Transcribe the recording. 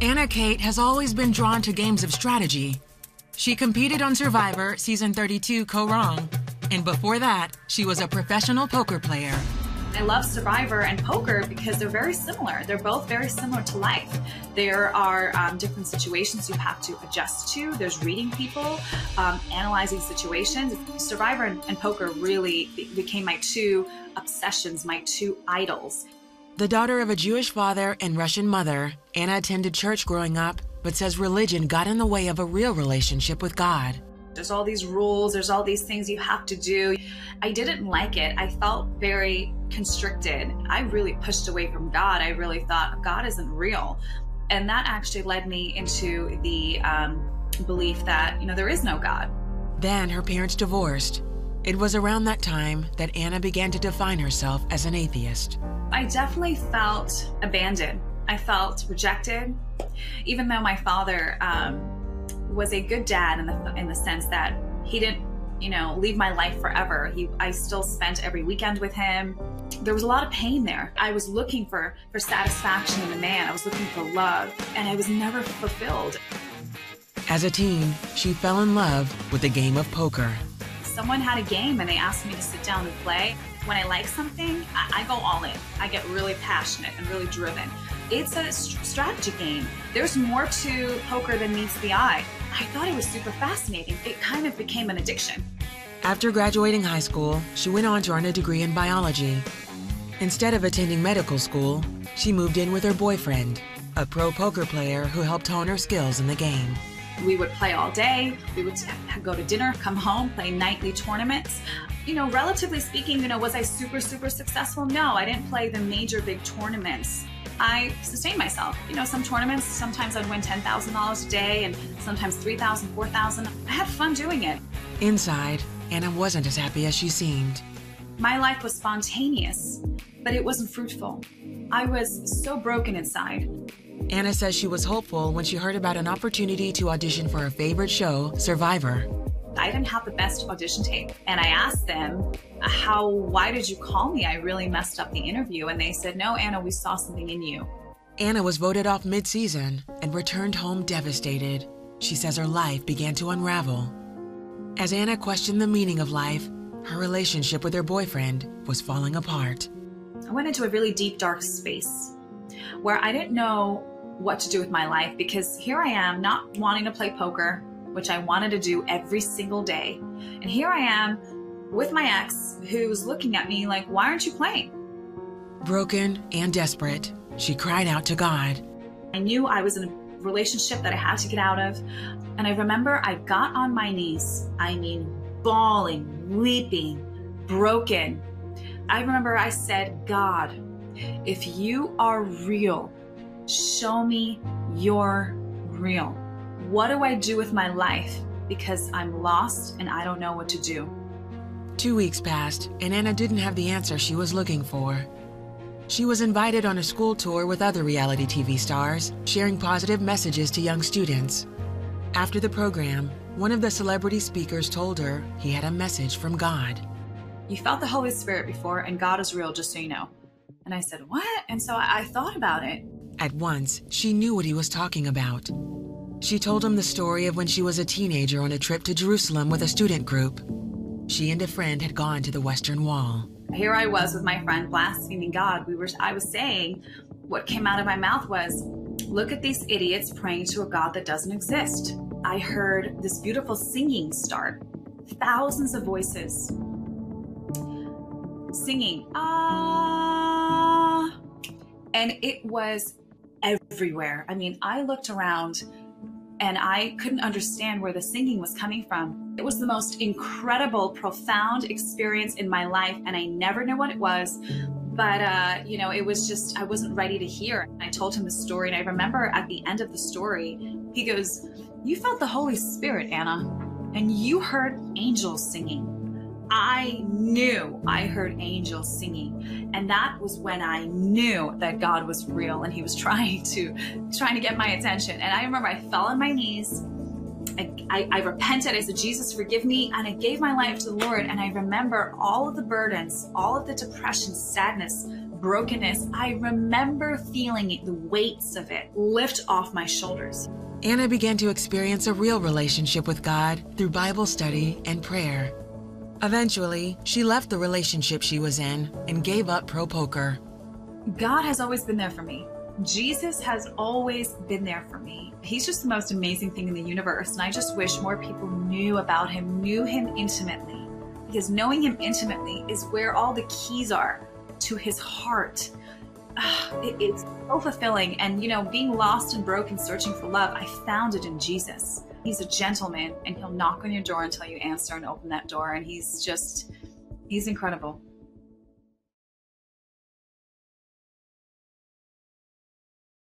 Anna Kate has always been drawn to games of strategy. She competed on Survivor Season 32 Co-Wrong, and before that, she was a professional poker player. I love Survivor and poker because they're very similar. They're both very similar to life. There are different situations you have to adjust to. There's reading people, analyzing situations. Survivor and poker really became my two obsessions, my two idols. The daughter of a Jewish father and Russian mother, Anna attended church growing up, but says religion got in the way of a real relationship with God. There's all these rules, there's all these things you have to do. I didn't like it. I felt very constricted. I really pushed away from God. I really thought God isn't real. And that actually led me into the belief that, there is no God. Then her parents divorced. It was around that time that Anna began to define herself as an atheist. I definitely felt abandoned. I felt rejected, even though my father was a good dad in the sense that he didn't, leave my life forever. I still spent every weekend with him. There was a lot of pain there. I was looking for satisfaction in a man. I was looking for love, and I was never fulfilled. As a teen, she fell in love with the game of poker. Someone had a game and they asked me to sit down and play. When I like something, I go all in. I get really passionate and really driven. It's a strategy game. There's more to poker than meets the eye. I thought it was super fascinating. It kind of became an addiction. After graduating high school, she went on to earn a degree in biology. Instead of attending medical school, she moved in with her boyfriend, a pro poker player who helped hone her skills in the game. We would play all day. We would go to dinner, come home, play nightly tournaments. Relatively speaking, was I super, super successful? No, I didn't play the major big tournaments. I sustained myself. Some tournaments, sometimes I'd win $10,000 a day and sometimes $3,000, $4,000. I had fun doing it. Inside, Anna wasn't as happy as she seemed. My life was spontaneous, but it wasn't fruitful. I was so broken inside. Anna says she was hopeful when she heard about an opportunity to audition for her favorite show, Survivor. I didn't have the best audition tape. And I asked them, why did you call me? I really messed up the interview. And they said, no, Anna, we saw something in you. Anna was voted off mid-season and returned home devastated. She says her life began to unravel. As Anna questioned the meaning of life, her relationship with her boyfriend was falling apart. I went into a really deep, dark space where I didn't know what to do with my life, because here I am not wanting to play poker, which I wanted to do every single day. And here I am with my ex who's looking at me like, why aren't you playing? Broken and desperate, she cried out to God. I knew I was in a relationship that I had to get out of. And I remember I got on my knees, bawling, weeping, broken. I remember I said, God, if you are real, show me you're real. What do I do with my life? Because I'm lost and I don't know what to do. 2 weeks passed and Anna didn't have the answer she was looking for. She was invited on a school tour with other reality TV stars, sharing positive messages to young students. After the program, one of the celebrity speakers told her he had a message from God. You felt the Holy Spirit before, and God is real, just so you know. And I said, what? And so I thought about it. At once, she knew what he was talking about. She told him the story of when she was a teenager on a trip to Jerusalem with a student group. She and a friend had gone to the Western Wall. Here I was with my friend blaspheming God. I was saying, what came out of my mouth was, look at these idiots praying to a God that doesn't exist. I heard this beautiful singing start. Thousands of voices singing, ah, and it was everywhere. I looked around and I couldn't understand where the singing was coming from. It was the most incredible, profound experience in my life, and I never knew what it was. But, it was just, I wasn't ready to hear. I told him the story, and I remember at the end of the story, he goes, you felt the Holy Spirit, Anna, and you heard angels singing. I knew I heard angels singing, and that was when I knew that God was real and he was trying to get my attention. And I remember I fell on my knees. I repented. I said, Jesus, forgive me. And I gave my life to the Lord. And I remember all of the burdens, all of the depression, sadness brokenness, I remember feeling the weights of it lift off my shoulders. Anna began to experience a real relationship with God through Bible study and prayer. Eventually, she left the relationship she was in and gave up pro poker. God has always been there for me. Jesus has always been there for me. He's just the most amazing thing in the universe. And I just wish more people knew about him, knew him intimately. Because knowing him intimately is where all the keys are to his heart. It's so fulfilling. And, being lost and broken, searching for love, I found it in Jesus. He's a gentleman, and he'll knock on your door until you answer and open that door. And he's incredible.